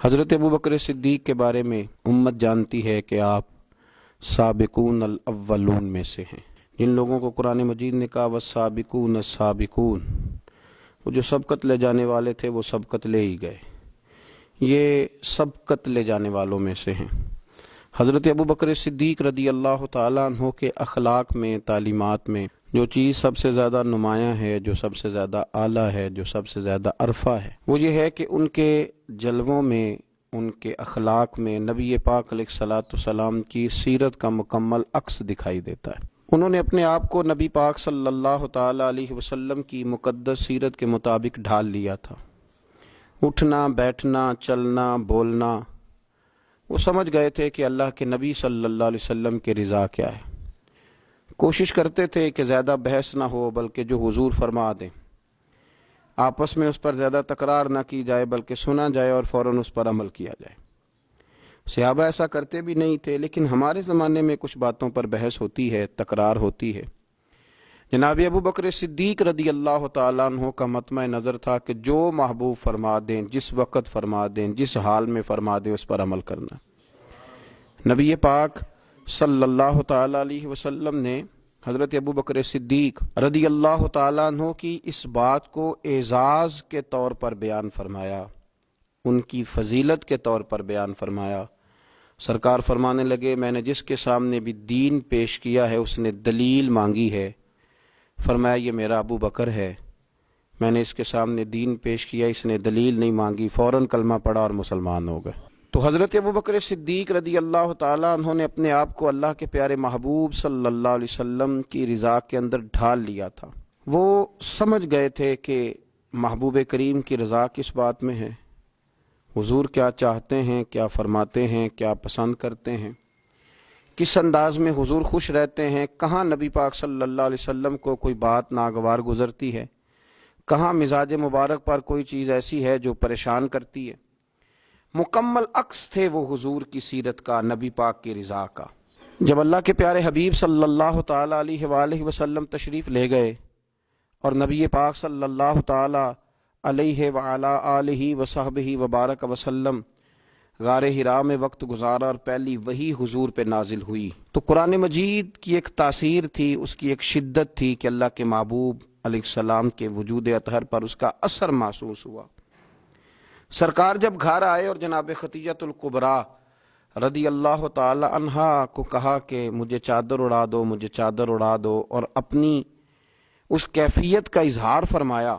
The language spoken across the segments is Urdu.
حضرت ابو بکر صدیق کے بارے میں امت جانتی ہے کہ آپ سابقون الاولون میں سے ہیں، جن لوگوں کو قرآن مجید نے کہا والسابقون السابقون، وہ جو سبقت لے جانے والے تھے وہ سبقت لے ہی گئے، یہ سبقت لے جانے والوں میں سے ہیں۔ حضرت ابو بکر صدیق رضی اللہ تعالیٰ عنہ کے اخلاق میں، تعلیمات میں جو چیز سب سے زیادہ نمایاں ہے، جو سب سے زیادہ اعلیٰ ہے، جو سب سے زیادہ عرفہ ہے، وہ یہ ہے کہ ان کے جلووں میں، ان کے اخلاق میں نبی پاک علیہ الصلاۃ والسلام کی سیرت کا مکمل عکس دکھائی دیتا ہے۔ انہوں نے اپنے آپ کو نبی پاک صلی اللہ تعالیٰ علیہ وسلم کی مقدس سیرت کے مطابق ڈھال لیا تھا۔ اٹھنا، بیٹھنا، چلنا، بولنا، وہ سمجھ گئے تھے کہ اللہ کے نبی صلی اللہ علیہ وسلم کی رضا کیا ہے۔ کوشش کرتے تھے کہ زیادہ بحث نہ ہو بلکہ جو حضور فرما دیں، آپس میں اس پر زیادہ تکرار نہ کی جائے بلکہ سنا جائے اور فوراً اس پر عمل کیا جائے۔ صحابہ ایسا کرتے بھی نہیں تھے، لیکن ہمارے زمانے میں کچھ باتوں پر بحث ہوتی ہے، تکرار ہوتی ہے۔ جناب ابو بکر صدیق رضی اللہ تعالیٰ عنہ کا مطمع نظر تھا کہ جو محبوب فرما دیں، جس وقت فرما دیں، جس حال میں فرما دیں، اس پر عمل کرنا۔ نبی پاک صلی اللہ تعالیٰ علیہ وسلم نے حضرت ابو بکر صدیق رضی اللہ تعالیٰ عنہ کی اس بات کو اعزاز کے طور پر بیان فرمایا، ان کی فضیلت کے طور پر بیان فرمایا۔ سرکار فرمانے لگے، میں نے جس کے سامنے بھی دین پیش کیا ہے اس نے دلیل مانگی ہے، فرمایا یہ میرا ابو بکر ہے۔ میں نے اس کے سامنے دین پیش کیا، اس نے دلیل نہیں مانگی، فوراً کلمہ پڑھا اور مسلمان ہو گئے۔ تو حضرت ابو بکر صدیق رضی اللہ تعالیٰ عنہ نے اپنے آپ کو اللہ کے پیارے محبوب صلی اللہ علیہ وسلم کی رضا کے اندر ڈھال لیا تھا۔ وہ سمجھ گئے تھے کہ محبوب کریم کی رضا کس بات میں ہے، حضور کیا چاہتے ہیں، کیا فرماتے ہیں، کیا پسند کرتے ہیں، کس انداز میں حضور خوش رہتے ہیں، کہاں نبی پاک صلی اللہ علیہ وسلم کو کوئی بات ناگوار گزرتی ہے، کہاں مزاج مبارک پر کوئی چیز ایسی ہے جو پریشان کرتی ہے۔ مکمل عکس تھے وہ حضور کی سیرت کا، نبی پاک کی رضا کا۔ جب اللہ کے پیارے حبیب صلی اللہ تعالیٰ علیہ وآلہ وسلم تشریف لے گئے اور نبی پاک صلی اللہ تعالیٰ علیہ وعلا آلہ وصحبہ وبارک وسلم غار حرا میں وقت گزارا اور پہلی وحی حضور پہ نازل ہوئی، تو قرآن مجید کی ایک تاثیر تھی، اس کی ایک شدت تھی کہ اللہ کے محبوب علیہ السلام کے وجود اطہر پر اس کا اثر محسوس ہوا۔ سرکار جب گھر آئے اور جناب خدیجۃ الکبریٰ رضی اللہ تعالی عنہا کو کہا کہ مجھے چادر اڑا دو، مجھے چادر اڑا دو، اور اپنی اس کیفیت کا اظہار فرمایا،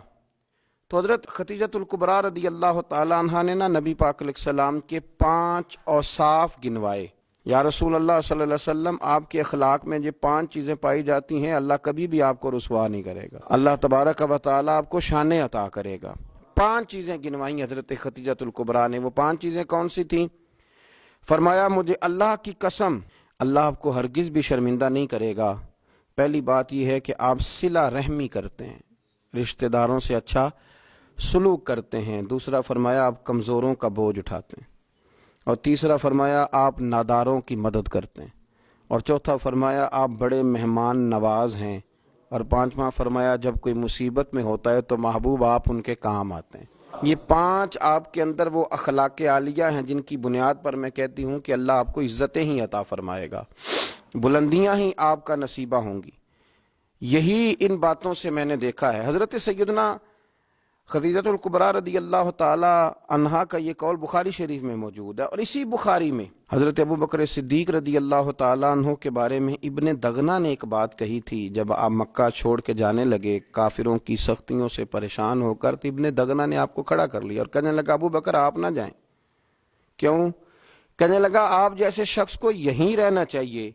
تو حضرت خدیجۃ الکبریٰ رضی اللہ تعالی عنہا نے نبی پاک علیہ السلام کے 5 اوصاف گنوائے۔ یا رسول اللہ صلی اللہ علیہ وسلم، آپ کے اخلاق میں یہ 5 چیزیں پائی جاتی ہیں، اللہ کبھی بھی آپ کو رسوا نہیں کرے گا، اللہ تبارک و تعالیٰ آپ کو شان عطا کرے گا۔ 5 چیزیں گنوائیں حضرت خدیجۃ الکبریٰ نے۔ وہ 5 چیزیں کون سی تھیں؟ فرمایا مجھے اللہ کی قسم، اللہ آپ کو ہرگز بھی شرمندہ نہیں کرے گا۔ پہلی بات یہ ہے کہ آپ صلہ رحمی کرتے ہیں، رشتہ داروں سے اچھا سلوک کرتے ہیں۔ دوسرا فرمایا آپ کمزوروں کا بوجھ اٹھاتے ہیں، اور تیسرا فرمایا آپ ناداروں کی مدد کرتے ہیں، اور چوتھا فرمایا آپ بڑے مہمان نواز ہیں، اور 5واں فرمایا جب کوئی مصیبت میں ہوتا ہے تو محبوب آپ ان کے کام آتے ہیں۔ یہ 5 آپ کے اندر وہ اخلاق عالیہ ہیں جن کی بنیاد پر میں کہتی ہوں کہ اللہ آپ کو عزتیں ہی عطا فرمائے گا، بلندیاں ہی آپ کا نصیبہ ہوں گی۔ یہی ان باتوں سے میں نے دیکھا ہے۔ حضرت سیدنا خدیجۃ الکبریٰ رضی اللہ تعالی عنہا کا یہ قول بخاری شریف میں موجود ہے، اور اسی بخاری میں حضرت ابو بکر صدیق رضی اللہ تعالیٰ عنہ کے بارے میں ابن دغنہ نے ایک بات کہی تھی۔ جب آپ مکہ چھوڑ کے جانے لگے کافروں کی سختیوں سے پریشان ہو کر، تو ابن دغنہ نے آپ کو کھڑا کر لیا اور کہنے لگا ابو بکر آپ نہ جائیں۔ کیوں؟ کہنے لگا آپ جیسے شخص کو یہیں رہنا چاہیے،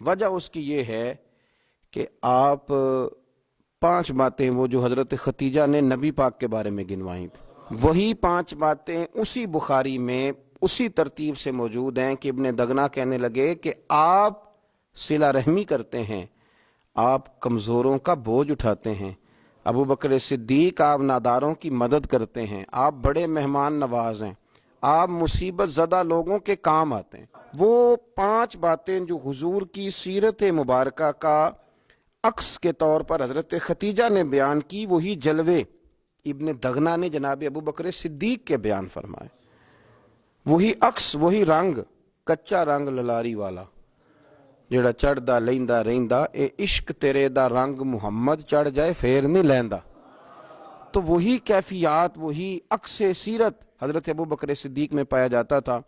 وجہ اس کی یہ ہے کہ آپ 5 باتیں وہ جو حضرت خدیجہ نے نبی پاک کے بارے میں گنوائیں تھیں، وہی 5 باتیں اسی بخاری میں اسی ترتیب سے موجود ہیں کہ ابن دغنہ کہنے لگے کہ آپ صلہ رحمی کرتے ہیں، آپ کمزوروں کا بوجھ اٹھاتے ہیں، ابو بکر صدیق آپ ناداروں کی مدد کرتے ہیں، آپ بڑے مہمان نواز ہیں، آپ مصیبت زدہ لوگوں کے کام آتے ہیں۔ وہ 5 باتیں جو حضور کی سیرت مبارکہ کا عکس کے طور پر حضرت خدیجہ نے بیان کی، وہی جلوے ابن دغنہ نے جناب ابو بکر صدیق کے بیان فرمائے۔ وہی عکس وہی رنگ کچا رنگ للاری والا جڑا چڑھدا لیندا رہندا اے عشق تیرے دا رنگ محمد چڑھ جائے پھر نہیں لیندا. تو وہی کیفیات وہی عکس سیرت حضرت ابو بکر صدیق میں پایا جاتا تھا.